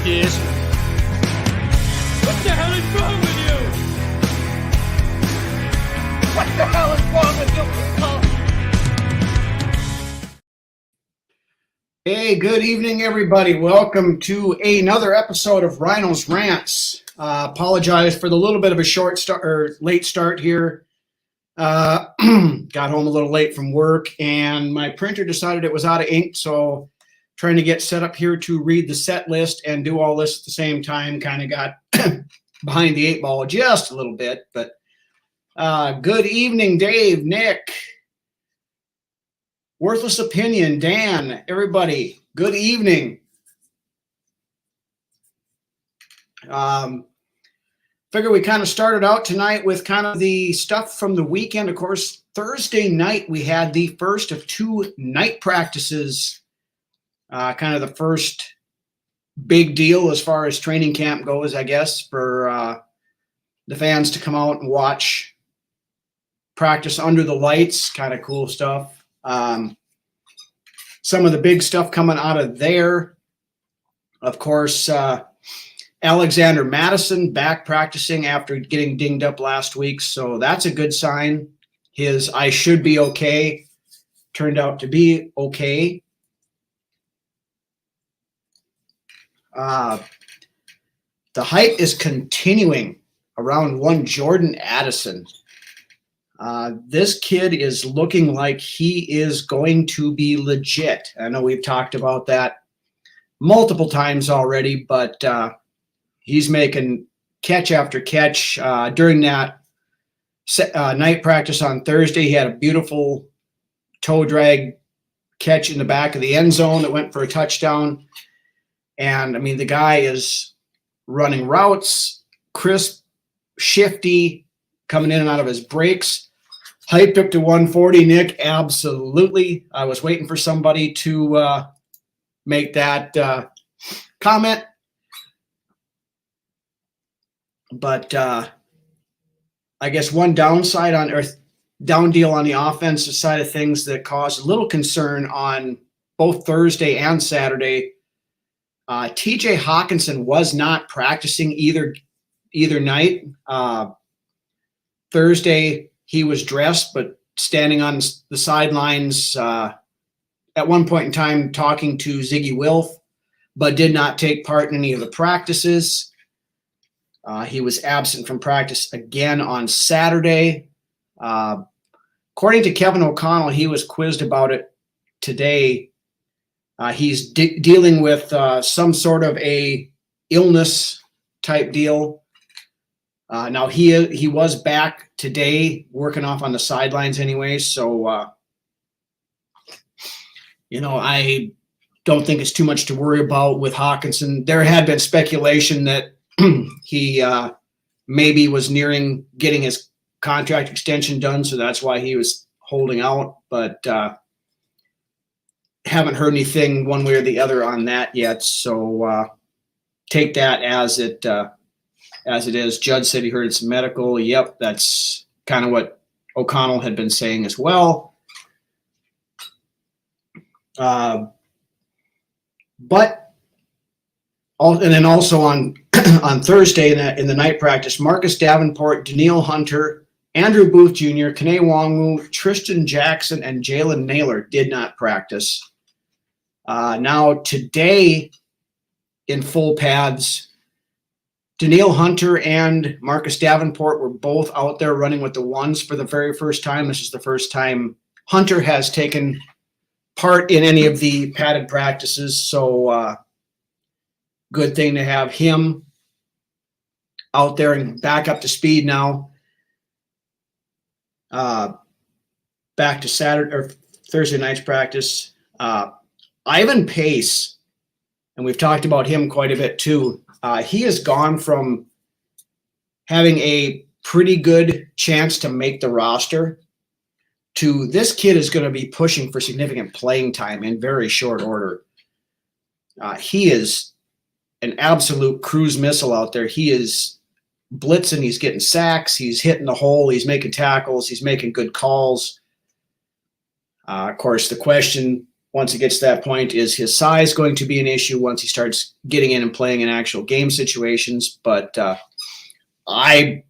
Yes. What the hell is wrong with you? What the hell is wrong with you? Hey, good evening, everybody. Welcome to another episode of Ryno's Rants. Apologize for the little bit of a short start or late start here. Got home a little late from work, and my printer decided it was out of ink, so trying to get set up here to read the set list and do all this at the same time kind of got behind the eight ball just a little bit. But good evening, Dave, Nick, Worthless Opinion, Dan, everybody, good evening. Figure we kind of started out tonight with kind of the stuff from the weekend. Of course, Thursday night we had the first of two night practices, kind of the first big deal as far as training camp goes, I guess, for the fans to come out and watch practice under the lights. Kind of cool stuff. Some of the big stuff coming out of there, of course, Alexander Madison back practicing after getting dinged up last week, so that's a good sign. His "I should be okay" turned out to be okay. The hype is continuing around one Jordan Addison. This kid is looking like he is going to be legit. I know we've talked about that multiple times already, but he's making catch after catch. During that night practice on Thursday, he had a beautiful toe drag catch in the back of the end zone that went for a touchdown. And, I mean, the guy is running routes, crisp, shifty, coming in and out of his breaks. Hyped up to 140, Nick, absolutely. I was waiting for somebody to make that comment. But I guess one downside on or down deal on the offensive side of things that caused a little concern on both Thursday and Saturday. TJ Hawkinson was not practicing either night. Thursday he was dressed but standing on the sidelines at one point in time talking to Ziggy Wilf, but did not take part in any of the practices. He was absent from practice again on Saturday. According to Kevin O'Connell, he was quizzed about it today. He's dealing with some sort of a illness type deal. Now he was back today working off on the sidelines anyway. So, I don't think it's too much to worry about with Hawkinson. There had been speculation that he maybe was nearing getting his contract extension done, so that's why he was holding out. But haven't heard anything one way or the other on that yet. So take that as it is. Judd said he heard it's medical. Yep, that's kind of what O'Connell had been saying as well. And then also on Thursday in the night practice, Marcus Davenport, Danielle Hunter, Andrew Booth Jr., Kene Nwangwu, Tristan Jackson, and Jalen Naylor did not practice. Now today in full pads, Danielle Hunter and Marcus Davenport were both out there running with the ones for the very first time. This is the first time Hunter has taken part in any of the padded practices, so good thing to have him out there and back up to speed now. Back to Saturday or Thursday night's practice. Ivan Pace, and we've talked about him quite a bit too. He has gone from having a pretty good chance to make the roster to this kid is going to be pushing for significant playing time in very short order. He is an absolute cruise missile out there. He is blitzing, he's getting sacks, he's hitting the hole, he's making tackles, he's making good calls. Of course, the question once it gets to that point. Is his size going to be an issue once he starts getting in and playing in actual game situations? But I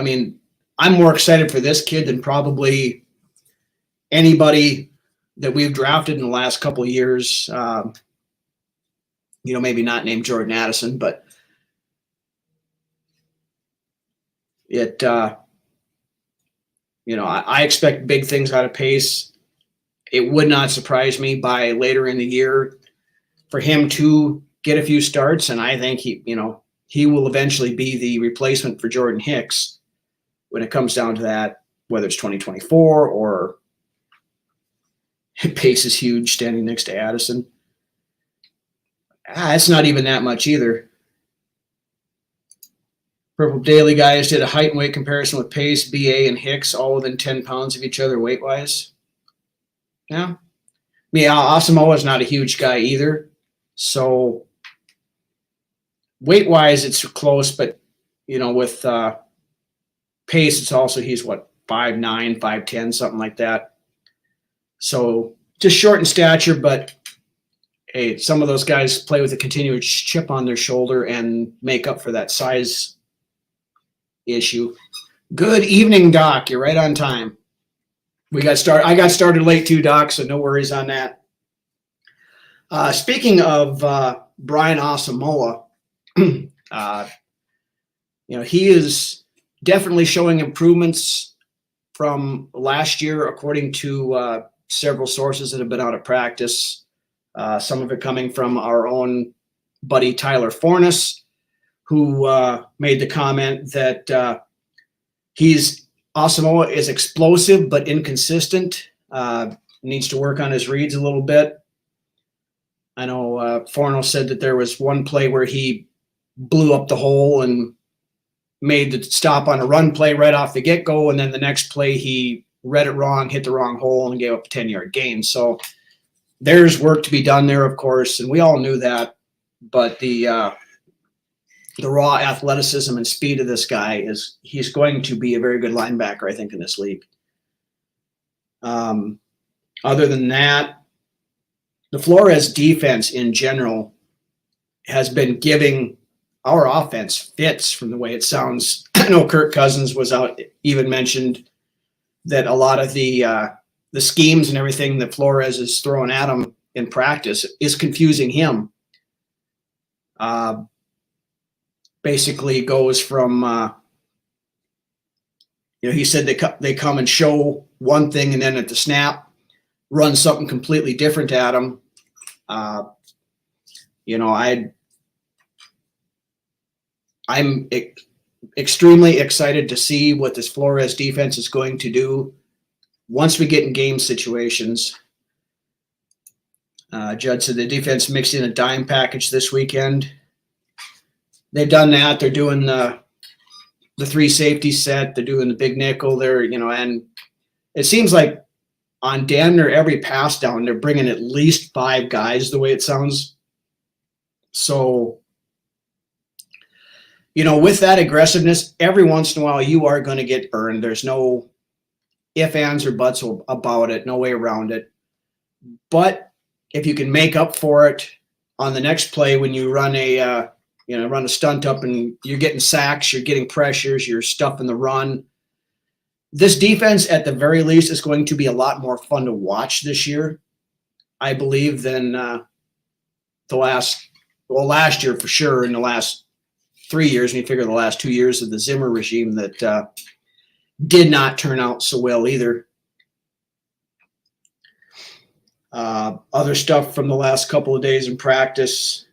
mean, I'm more excited for this kid than probably anybody that we've drafted in the last couple of years. Maybe not named Jordan Addison, but it, I expect big things out of Pace. It would not surprise me by later in the year for him to get a few starts, and I think he will eventually be the replacement for Jordan Hicks when it comes down to that, whether it's 2024 or Pace is huge standing next to Addison. It's not even that much either. Purple Daily Guys did a height and weight comparison with Pace, BA, and Hicks, all within 10 pounds of each other weight-wise. Yeah. Asamoah is not a huge guy either. So weight-wise, it's close, but, with Pace, it's also, he's what, 5'9", 5'10", something like that. So just short in stature, but hey, some of those guys play with a continuous chip on their shoulder and make up for that size issue. Good evening, Doc. You're right on time. I got started late too, Doc, so no worries on that. Speaking of Brian Asamoah, he is definitely showing improvements from last year, according to several sources that have been out of practice. Some of it coming from our own buddy Tyler Fornes, who made the comment that Asamoah is explosive but inconsistent. Needs to work on his reads a little bit. I know Fornes said that there was one play where he blew up the hole and made the stop on a run play right off the get-go, and then the next play he read it wrong, hit the wrong hole, and gave up a 10-yard gain. So there's work to be done there, of course, and we all knew that. But the raw athleticism and speed of this guy he's going to be a very good linebacker, I think, in this league. Other than that, the Flores defense in general has been giving our offense fits from the way it sounds. I know Kirk Cousins was out, even mentioned that a lot of the schemes and everything that Flores is throwing at him in practice is confusing him. Basically goes from, he said they come and show one thing and then at the snap run something completely different at him. I'm extremely excited to see what this Flores defense is going to do once we get in game situations. Judd said the defense mixed in a dime package this weekend. They've done that. They're doing the 3 safety set. They're doing the big nickel. And it seems like on damn near every pass down, they're bringing at least 5 guys, the way it sounds. So, with that aggressiveness, every once in a while you are going to get burned. There's no ifs, ands, or buts about it. No way around it. But if you can make up for it on the next play when you run a stunt up and you're getting sacks, you're getting pressures, you're stuffing the run. This defense, at the very least, is going to be a lot more fun to watch this year, I believe, than last year for sure, in the last 3 years, when you figure the last 2 years of the Zimmer regime that did not turn out so well either. Other stuff from the last couple of days in practice,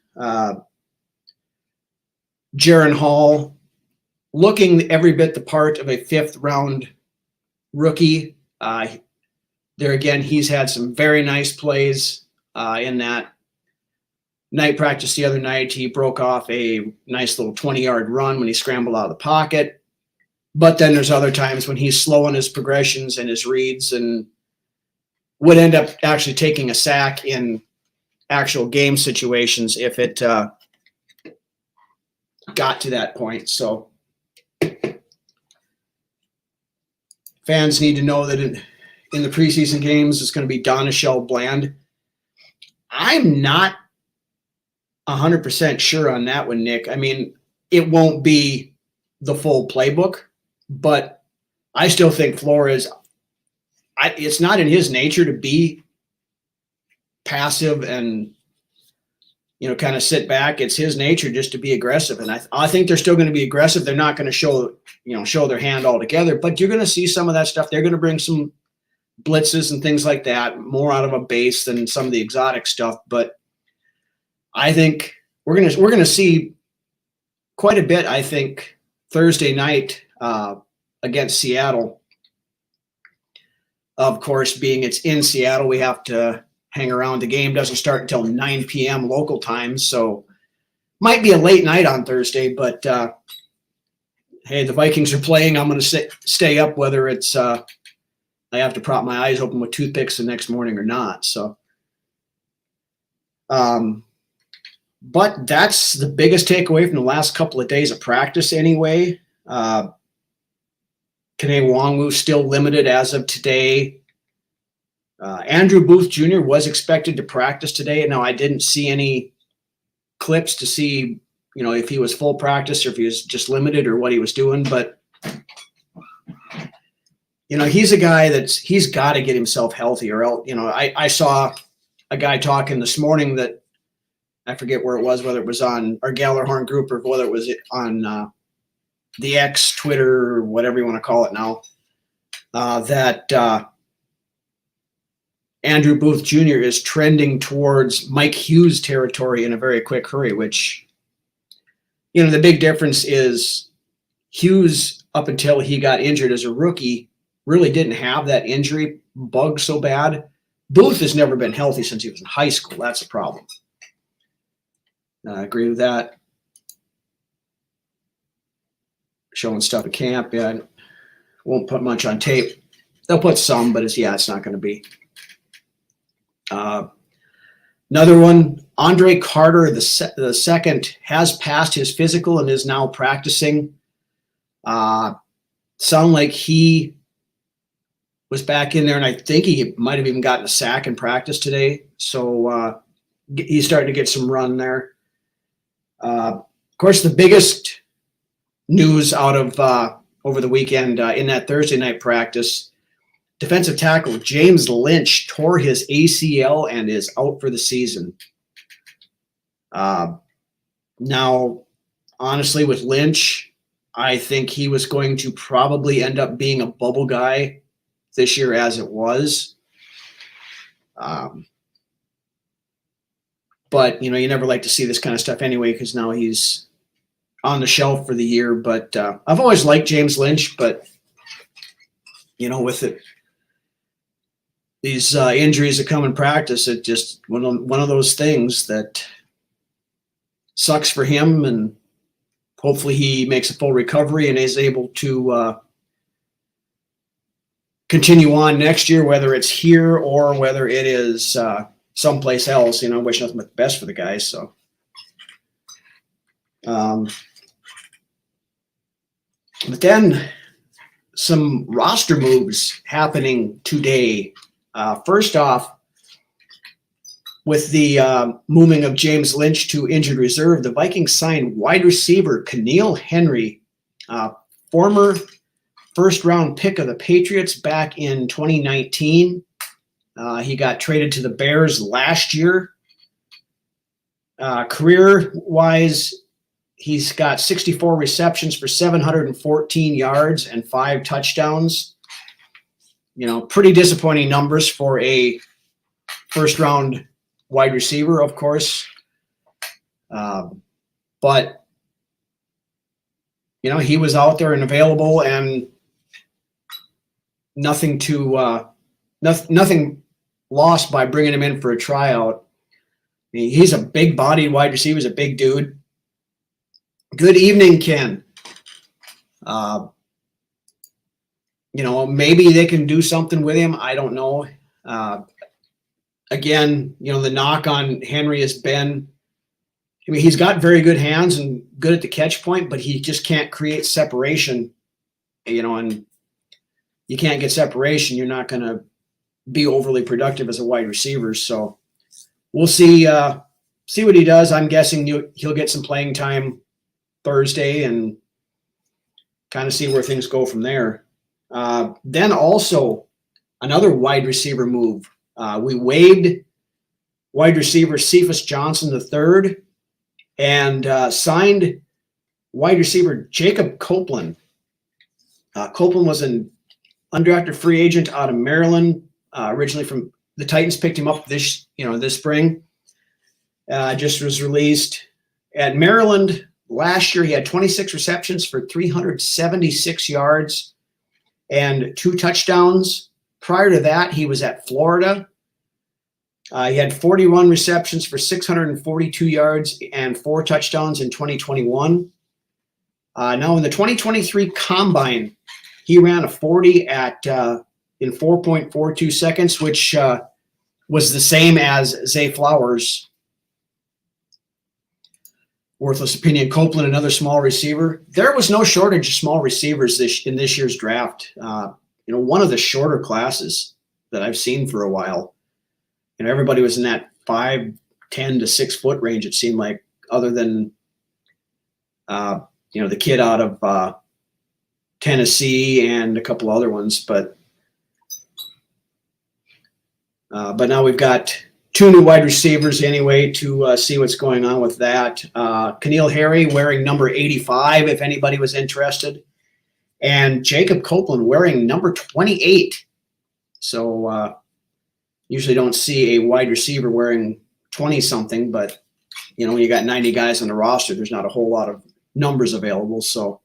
Jaron Hall looking every bit the part of a 5th round rookie. There again, he's had some very nice plays in that night practice the other night. He broke off a nice little 20-yard run when he scrambled out of the pocket. But then there's other times when he's slow in his progressions and his reads and would end up actually taking a sack in actual game situations if it got to that point. So fans need to know that in the preseason games is going to be Donachelle Bland. I'm not 100% sure on that one, Nick. I mean, it won't be the full playbook, but I still think Flores, it's not in his nature to be passive and, kind of sit back. It's his nature just to be aggressive. And I think they're still going to be aggressive. They're not going to show their hand altogether, but you're going to see some of that stuff. They're going to bring some blitzes and things like that, more out of a base than some of the exotic stuff. But I think we're going to see quite a bit, I think, Thursday night against Seattle. Of course, being it's in Seattle, we have to hang around. The game doesn't start until 9 p.m. local time, so might be a late night on Thursday. But hey, the Vikings are playing. I'm going to stay up, whether it's I have to prop my eyes open with toothpicks the next morning or not. So, but that's the biggest takeaway from the last couple of days of practice, anyway. Kene Nwangwu still limited as of today. Andrew Booth Jr. was expected to practice today. Now, I didn't see any clips to see, if he was full practice or if he was just limited or what he was doing. But, he's a guy he's got to get himself healthy or else, I saw a guy talking this morning that I forget where it was, whether it was on our Gallerhorn group or whether it was on the X, Twitter, or whatever you want to call it now, that Andrew Booth Jr. is trending towards Mike Hughes territory in a very quick hurry, which, the big difference is Hughes, up until he got injured as a rookie, really didn't have that injury bug so bad. Booth has never been healthy since he was in high school. That's the problem. I agree with that. Showing stuff at camp. Yeah, won't put much on tape. They'll put some, but it's not going to be. Another one, Andre Carter, the second, has passed his physical and is now practicing. Sound like he was back in there, and I think he might have even gotten a sack in practice today. So he's starting to get some run there. Of course, the biggest news out of over the weekend in that Thursday night practice, defensive tackle James Lynch tore his ACL and is out for the season. Now, honestly, with Lynch, I think he was going to probably end up being a bubble guy this year as it was. But, you never like to see this kind of stuff anyway because now he's on the shelf for the year. But I've always liked James Lynch, but, with it, these injuries that come in practice, it just one of those things that sucks for him, and hopefully he makes a full recovery and is able to continue on next year, whether it's here or whether it is someplace else. Wish nothing but the best for the guys. So, but then some roster moves happening today. First off, with the moving of James Lynch to injured reserve, the Vikings signed wide receiver Keneal Henry, former first-round pick of the Patriots back in 2019. He got traded to the Bears last year. Career-wise, he's got 64 receptions for 714 yards and 5 touchdowns. Pretty disappointing numbers for a first-round wide receiver, of course. But, he was out there and available, and nothing lost by bringing him in for a tryout. He's a big-bodied wide receiver. He's a big dude. Good evening, Ken. Maybe they can do something with him. I don't know. Again, the knock on Henry has been, he's got very good hands and good at the catch point, but he just can't create separation, and you can't get separation. You're not going to be overly productive as a wide receiver. So we'll see what he does. I'm guessing he'll get some playing time Thursday and kind of see where things go from there. Then also another wide receiver move. We waived wide receiver Cephas Johnson III and signed wide receiver Jacob Copeland. Copeland was an undrafted free agent out of Maryland, originally from the Titans. Picked him up this spring. Just was released at Maryland last year. He had 26 receptions for 376 yards and 2 touchdowns. Prior to that, he was at Florida. He had 41 receptions for 642 yards and 4 touchdowns in 2021. Now in the 2023 Combine, he ran a 40 in 4.42 seconds, which was the same as Zay Flowers. Worthless opinion. Copeland, another small receiver. There was no shortage of small receivers in this year's draft. One of the shorter classes that I've seen for a while. Everybody was in that 5'10" to 6 foot range. It seemed like, other than the kid out of Tennessee and a couple other ones, but now we've got 2 new wide receivers anyway to see what's going on with that. Keneal Harry wearing number 85, if anybody was interested, and Jacob Copeland wearing number 28. So usually don't see a wide receiver wearing 20 something, but when you got 90 guys on the roster, there's not a whole lot of numbers available. So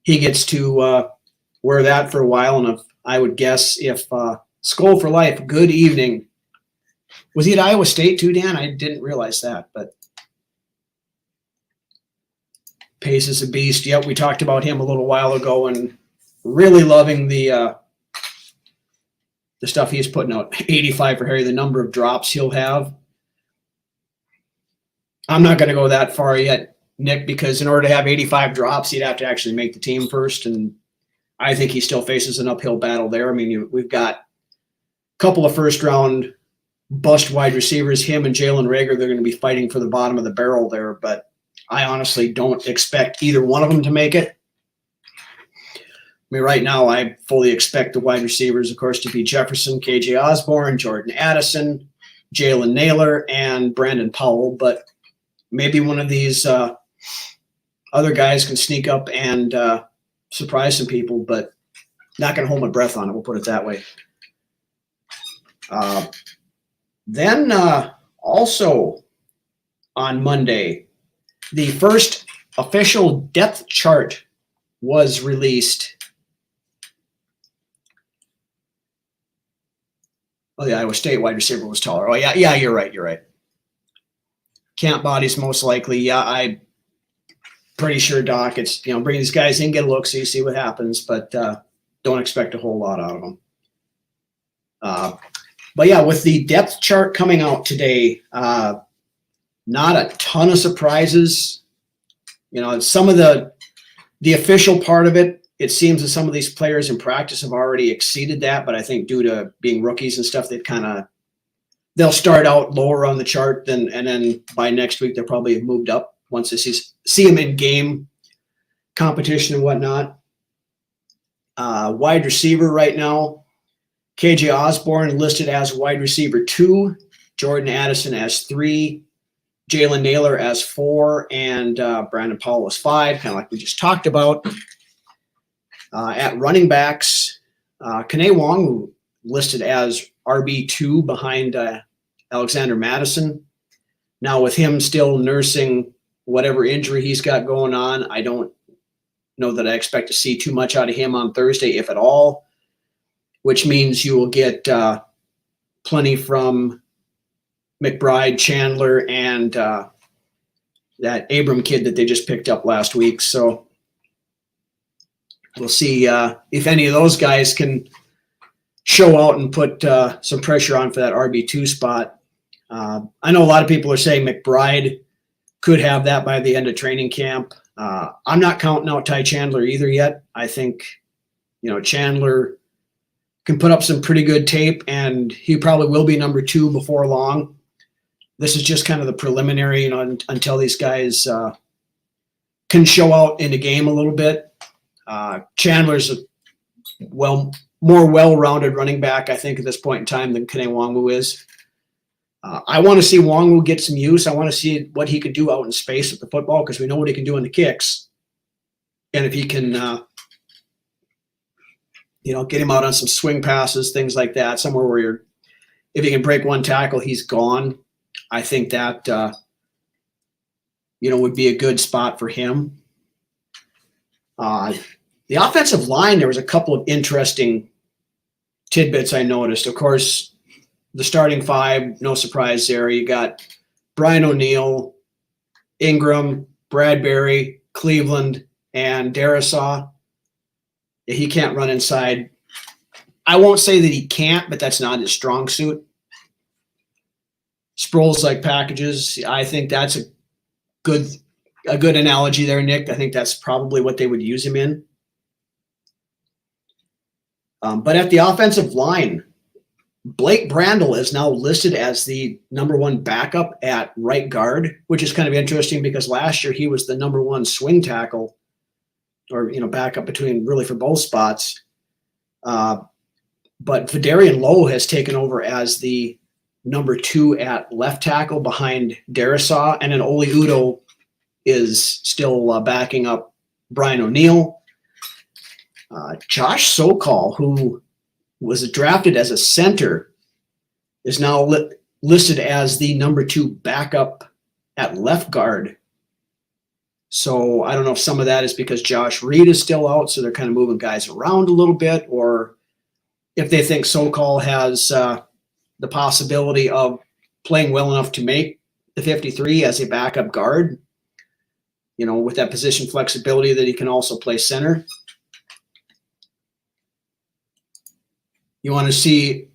he gets to wear that for a while. And I would guess if Skull for Life, good evening. Was he at Iowa State too, Dan? I didn't realize that, but Pace is a beast. Yep, we talked about him a little while ago and really loving the stuff he's putting out. 85 for Harry, the number of drops he'll have. I'm not going to go that far yet, Nick, because in order to have 85 drops, he'd have to actually make the team first, and I think he still faces an uphill battle there. I mean, we've got a couple of first-round bust wide receivers, him and Jalen Reagor. They're going to be fighting for the bottom of the barrel there, but I honestly don't expect either one of them to make it. I mean, right now, I fully expect the wide receivers, of course, to be Jefferson, KJ Osborne, Jordan Addison, Jalen Naylor, and Brandon Powell, but maybe one of these other guys can sneak up and surprise some people, but not going to hold my breath on it. We'll put it that way. Then also on Monday, the first official depth chart was released. Oh, the Iowa State wide receiver was taller. Oh, yeah, you're right. Camp Body's most likely. Yeah, I'm pretty sure, Doc. It's, bring these guys in, get a look, see what happens, but don't expect a whole lot out of them. But yeah, with the depth chart coming out today, not a ton of surprises. Some of the official part of it, it seems that some of these players in practice have already exceeded that, but I think due to being rookies and stuff, they'll start out lower on the chart, and then by next week they'll probably have moved up once they see them in game competition and whatnot. Wide receiver right now, KJ Osborne listed as wide receiver 2, Jordan Addison as 3, Jalen Naylor as 4, and Brandon Powell as 5, kind of like we just talked about. At running backs, Kene Wong listed as RB2 behind Alexander Madison. Now, with him still nursing whatever injury he's got going on, I don't know that I expect to see too much out of him on Thursday, if at all, which means you will get plenty from McBride, Chandler, and that Abram kid that they just picked up last week. So we'll see if any of those guys can show out and put some pressure on for that RB2 spot. I know a lot of people are saying McBride could have that by the end of training camp. I'm not counting out Ty Chandler either yet. I think, Chandler can put up some pretty good tape, and he probably will be number 2 before long. This is just kind of the preliminary, until these guys can show out in the game a little bit. Chandler's a more well-rounded running back, I think, at this point in time than Kene Nwangwu is. I want to see Nwangwu get some use. I want to see what he could do out in space with the football, because we know what he can do in the kicks. And if he can, get him out on some swing passes, things like that, somewhere where if he can break one tackle, he's gone. I think that, would be a good spot for him. The offensive line, there was a couple of interesting tidbits I noticed. Of course, the starting 5, no surprise there. You got Brian O'Neill, Ingram, Bradbury, Cleveland, and Darisaw. He can't run inside. I won't say that he can't, but that's not his strong suit. Sproles like packages. I think that's a good analogy there, Nick. I think that's probably what they would use him in. But at the offensive line, Blake Brandel is now listed as the number 1 backup at right guard, which is kind of interesting because last year he was the number 1 swing tackle, or backup for both spots. But Vidarian Lowe has taken over as the number 2 at left tackle behind Darisaw, and then Oli Udoh is still backing up Brian O'Neill. Josh Sokol, who was drafted as a center, is now listed as the number 2 backup at left guard. So I don't know if some of that is because Josh Reed is still out, so they're kind of moving guys around a little bit, or if they think Sokol has the possibility of playing well enough to make the 53 as a backup guard, with that position flexibility that he can also play center. You want to see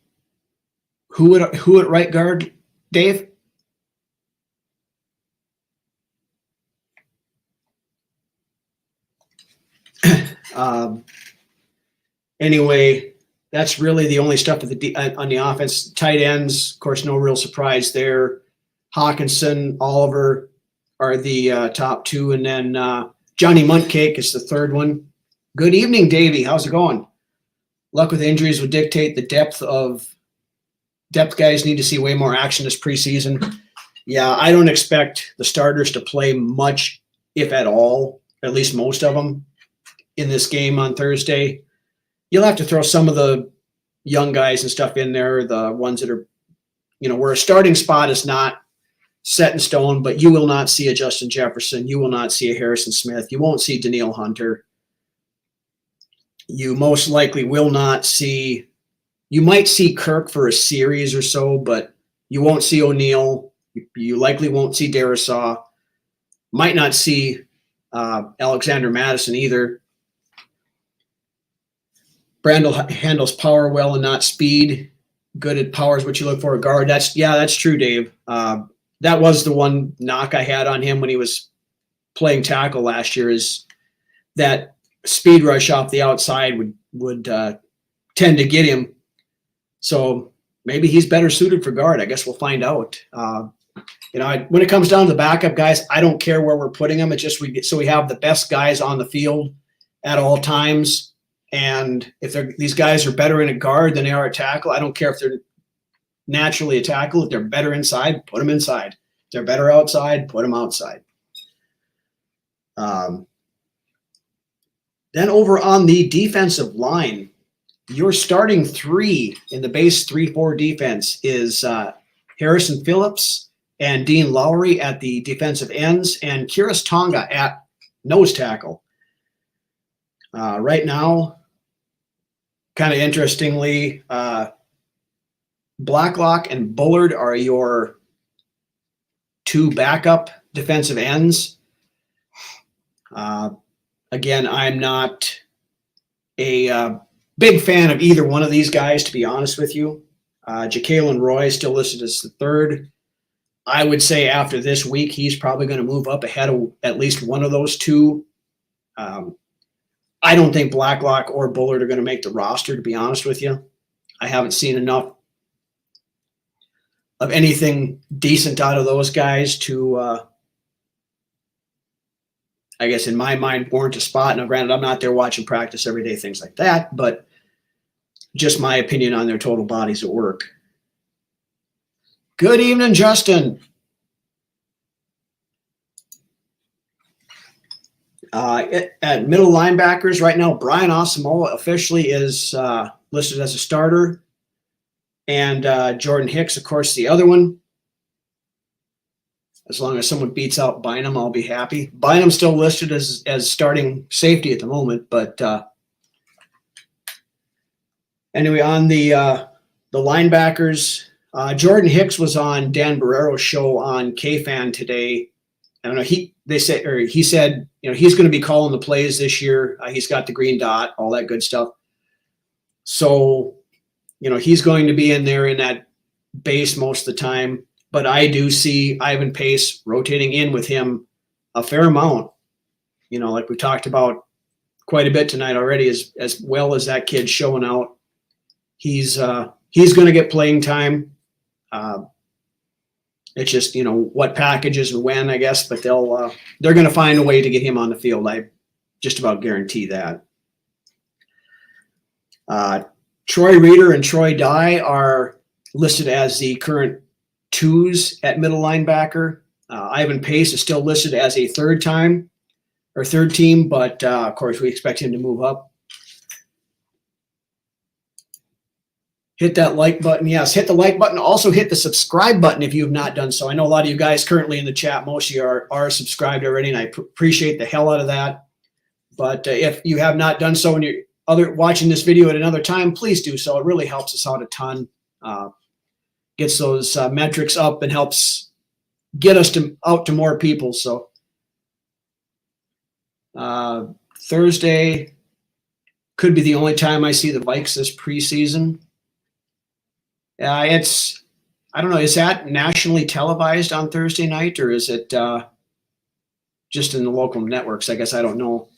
who at right guard, Dave? Anyway, that's really the only stuff on the offense. Tight ends, of course, no real surprise there. Hawkinson, Oliver are the top 2, and then Johnny Muntcake is the third one. Good evening, Davey. How's it going? Luck with injuries would dictate the depth guys need to see way more action this preseason. Yeah, I don't expect the starters to play much, if at all, at least most of them, in this game on Thursday. You'll have to throw some of the young guys and stuff in there, the ones that are, where a starting spot is not set in stone, but you will not see a Justin Jefferson. You will not see a Harrison Smith. You won't see Danielle Hunter. You most likely will not see, you might see Kirk for a series or so, but you won't see O'Neill. You likely won't see Darisaw. Might not see Alexander Madison either. Brandel handles power well and not speed. Good at power is what you look for a guard. That's true, Dave. That was the one knock I had on him when he was playing tackle last year, is that speed rush off the outside would tend to get him. So maybe he's better suited for guard. I guess we'll find out. When it comes down to the backup guys, I don't care where we're putting them. It's just we have the best guys on the field at all times. And if these guys are better in a guard than they are a tackle, I don't care if they're naturally a tackle. If they're better inside, put them inside. If they're better outside, put them outside. Then over on the defensive line, your starting 3 in the base 3-4 defense is Harrison Phillips and Dean Lowry at the defensive ends, and Kiris Tonga at nose tackle. Right now, kind of interestingly, Blacklock and Bullard are your 2 backup defensive ends. Again, I'm not a big fan of either one of these guys, to be honest with you. Jacqueline Roy is still listed as the 3rd. I would say after this week, he's probably going to move up ahead of at least one of those 2. I don't think Blacklock or Bullard are going to make the roster, to be honest with you. I haven't seen enough of anything decent out of those guys to, I guess in my mind, warrant a spot. Now, granted, I'm not there watching practice every day, things like that, but just my opinion on their total bodies of work. Good evening, Justin. At middle linebackers right now, Brian Asamoah officially is listed as a starter. And Jordan Hicks, of course, the other one. As long as someone beats out Bynum, I'll be happy. Bynum's still listed as starting safety at the moment, but anyway, on the linebackers, Jordan Hicks was on Dan Barrero's show on KFan today. I don't know. He said, you know, he's going to be calling the plays this year. He's got the green dot, all that good stuff. So, you know, he's going to be in there in that base most of the time. But I do see Ivan Pace rotating in with him a fair amount. You know, like we talked about quite a bit tonight already, as well as that kid showing out. He's going to get playing time. It's just, you know, what packages and when, I guess, but they're going to find a way to get him on the field. I just about guarantee that. Troy Reeder and Troy Dye are listed as the current twos at middle linebacker. Ivan Pace is still listed as a third team, but of course we expect him to move up. Hit that like button. Yes, hit the like button. Also hit the subscribe button if you have not done so. I know a lot of you guys currently in the chat, most of you are subscribed already, and I appreciate the hell out of that. But if you have not done so and you're watching this video at another time, please do so. It really helps us out a ton. Gets those metrics up and helps get us out to more people. So Thursday could be the only time I see the Vikes this preseason. I don't know, is that nationally televised on Thursday night, or is it just in the local networks? I guess I don't know.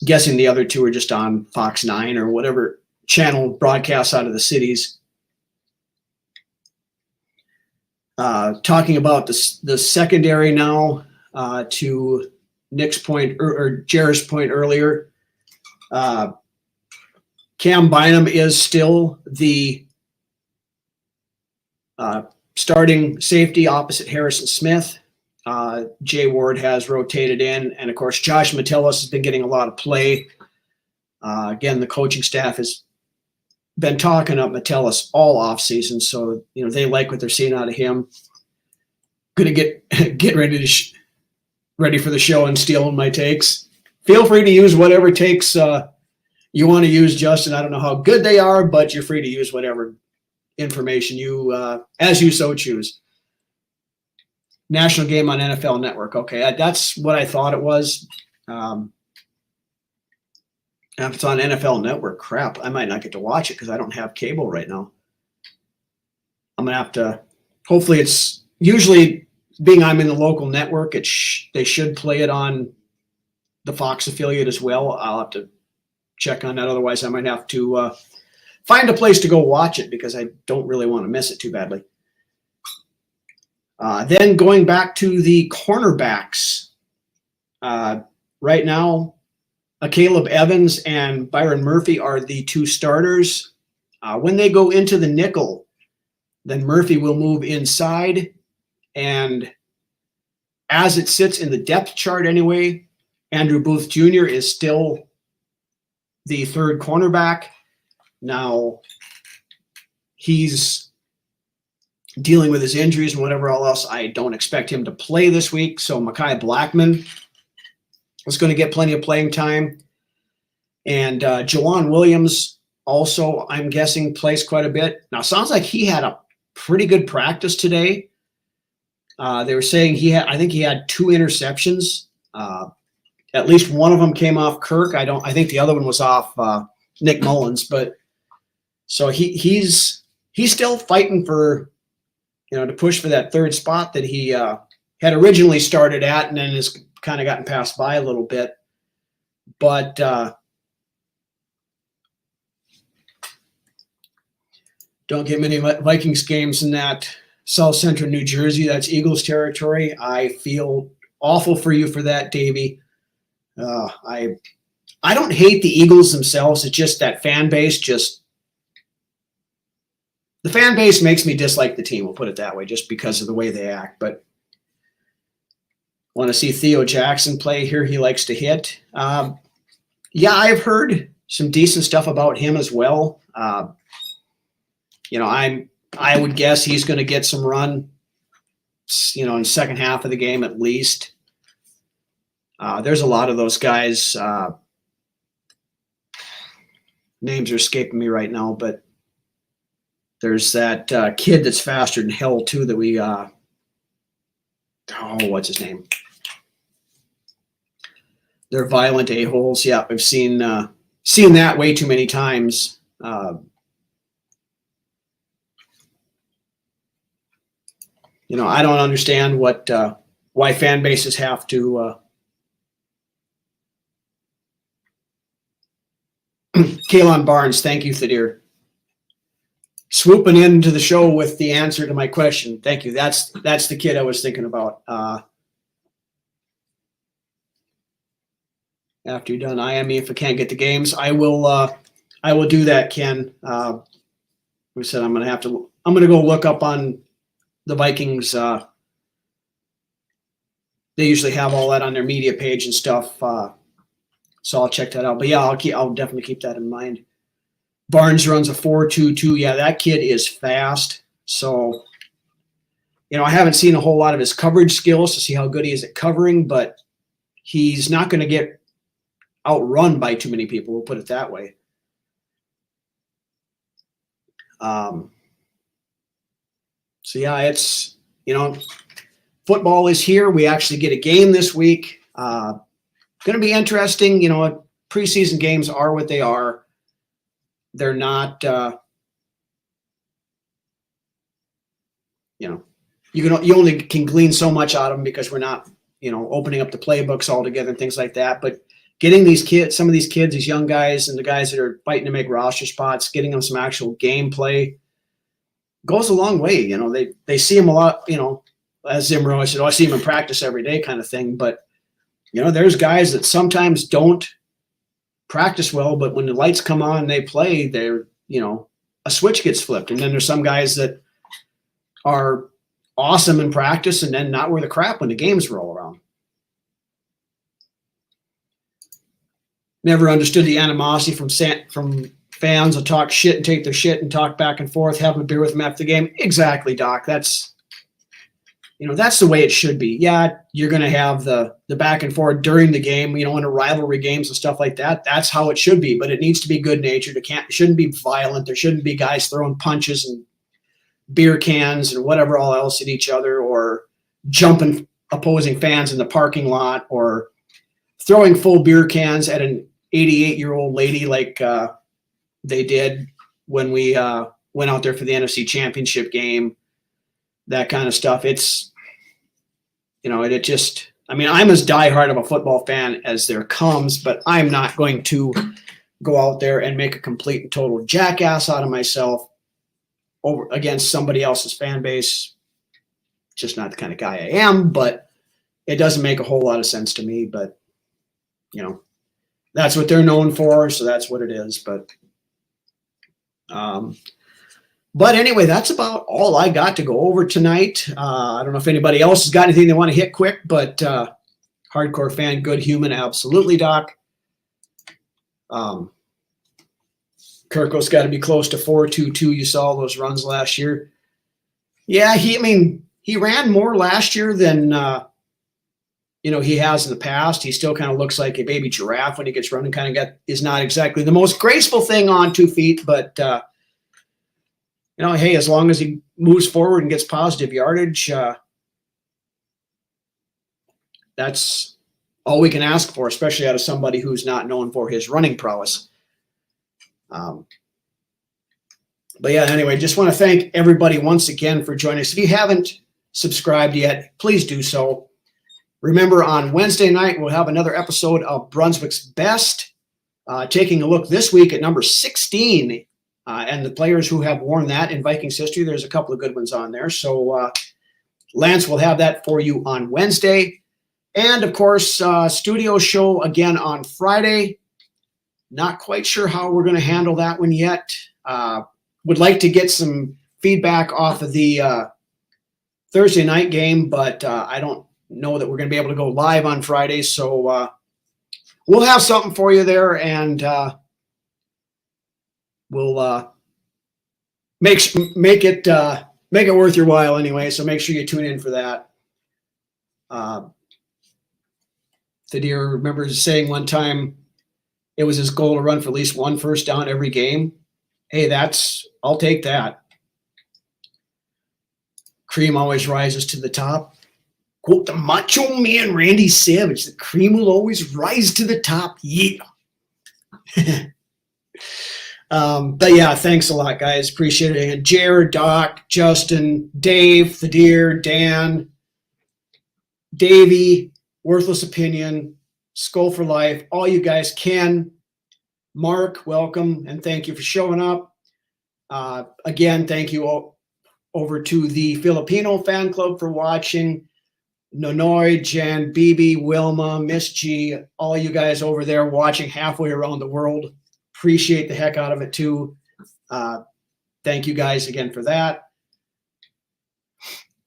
Guessing the other two are just on Fox 9 or whatever channel broadcasts out of the cities. Talking about the secondary now, to Nick's point or Jared's point earlier, Cam Bynum is still the starting safety opposite Harrison Smith. Jay Ward has rotated in, and of course Josh Metellus has been getting a lot of play. Again, the coaching staff has been talking up Metellus all off season, so you know they like what they're seeing out of him. Gonna get ready for the show and stealing my takes. Feel free to use whatever takes you want to use, Justin. I don't know how good they are, but you're free to use whatever information you as you so choose. National game on NFL Network. Okay, that's what I thought it was. If it's on NFL Network, crap, I might not get to watch it because I don't have cable right now. I'm going to have to, hopefully it's, usually being I'm in the local network, they should play it on the Fox affiliate as well. I'll have to check on that. Otherwise, I might have to find a place to go watch it because I don't really want to miss it too badly. Then going back to the cornerbacks, right now, Caleb Evans and Byron Murphy are the two starters. When they go into the nickel, then Murphy will move inside. And as it sits in the depth chart anyway, Andrew Booth Jr. is still the third cornerback. Now, he's dealing with his injuries and whatever else. I don't expect him to play this week. So Mekhi Blackman is going to get plenty of playing time. And Jawan Williams also, I'm guessing, plays quite a bit. Now, sounds like he had a pretty good practice today. They were saying I think he had 2 interceptions. At least one of them came off Kirk. I think the other one was off Nick Mullins. But so he's still fighting for, to push for that third spot that he had originally started at, and then has kind of gotten passed by a little bit. But Don't get many Vikings games in that South Central New Jersey. That's Eagles territory. I feel awful for you for that, Davey. I don't hate the Eagles themselves. It's just that fan base. The fan base makes me dislike the team. We'll put it that way, just because of the way they act. But want to see Theo Jackson play here. He likes to hit. Yeah, I've heard some decent stuff about him as well. I would guess he's going to get some run, in the second half of the game at least. There's a lot of those guys. Names are escaping me right now, but there's that kid that's faster than hell too that we what's his name? They're violent a-holes. Yeah, I've seen that way too many times. I don't understand why fan bases have to Kalon Barnes, thank you, Thadir. Swooping into the show with the answer to my question. Thank you. That's the kid I was thinking about. After you're done, IM me if I can't get the games. I will do that, Ken. We said I'm gonna go look up on the Vikings. They usually have all that on their media page and stuff. So I'll check that out. But yeah, I'll definitely keep that in mind. Barnes runs a 4.22. Yeah, that kid is fast. So, I haven't seen a whole lot of his coverage skills to see how good he is at covering, but he's not going to get outrun by too many people. We'll put it that way. So yeah, it's, football is here. We actually get a game this week. Going to be interesting. Preseason games are what they are. They're not, you only can glean so much out of them because we're not, opening up the playbooks altogether and things like that. But getting these kids, some of these kids, these young guys and the guys that are fighting to make roster spots, getting them some actual gameplay goes a long way. They see them a lot, as Zimro, I said, I see them in practice every day kind of thing. But, there's guys that sometimes don't practice well, but when the lights come on and they play, they're, a switch gets flipped. And then there's some guys that are awesome in practice and then not worth a crap when the games roll around. Never understood the animosity from fans who talk shit and take their shit and talk back and forth, have a beer with them after the game. Exactly, Doc. That's the way it should be. Yeah, you're going to have the back and forth during the game, in a rivalry games and stuff like that. That's how it should be, but it needs to be good natured. It shouldn't be violent. There shouldn't be guys throwing punches and beer cans and whatever all else at each other, or jumping opposing fans in the parking lot, or throwing full beer cans at an 88-year-old lady like they did when we went out there for the NFC Championship game. That kind of stuff. It's, it just, I'm as diehard of a football fan as there comes, but I'm not going to go out there and make a complete and total jackass out of myself over against somebody else's fan base. Just not the kind of guy I am, but it doesn't make a whole lot of sense to me. But, that's what they're known for, so that's what it is. But anyway, that's about all I got to go over tonight. I don't know if anybody else has got anything they want to hit quick, but hardcore fan, good human, absolutely, Doc. Kirko's got to be close to 4.22. You saw those runs last year. Yeah, he ran more last year than he has in the past. He still kind of looks like a baby giraffe when he gets running. Is not exactly the most graceful thing on 2 feet, but hey, as long as he moves forward and gets positive yardage, that's all we can ask for, especially out of somebody who's not known for his running prowess. But yeah, anyway, just want to thank everybody once again for joining us. If you haven't subscribed yet, please do so. Remember, on Wednesday night, we'll have another episode of Brunswick's Best, taking a look this week at number 16 And the players who have worn that in Vikings history, there's a couple of good ones on there. So Lance will have that for you on Wednesday. And, of course, studio show again on Friday. Not quite sure how we're going to handle that one yet. Would like to get some feedback off of the Thursday night game, but I don't know that we're going to be able to go live on Friday. So we'll have something for you there, and we'll make it worth your while anyway. So make sure you tune in for that. Thadir remembers saying one time it was his goal to run for at least one first down every game. Hey, I'll take that. Cream always rises to the top. Quote the Macho Man Randy Savage, the cream will always rise to the top. Yeah. But yeah, thanks a lot, guys. Appreciate it. And Jared, Doc, Justin, Dave, Thadir, Dan, Davey, Worthless Opinion, Skull for Life, all you guys. Ken, Mark, welcome, and thank you for showing up. Again, thank you all over to the Filipino fan club for watching. Nonoy, Jan, Bibi, Wilma, Miss G, all you guys over there watching halfway around the world. Appreciate the heck out of it too. Thank you guys again for that.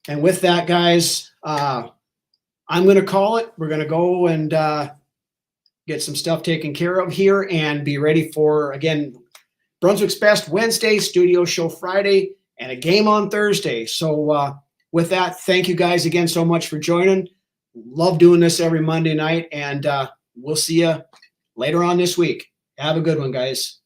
And with that, guys, I'm going to call it. We're going to go and get some stuff taken care of here and be ready for, again, Brunswick's Best Wednesday, studio show Friday, and a game on Thursday. So with that, thank you guys again so much for joining. Love doing this every Monday night, and we'll see you later on this week. Have a good one, guys.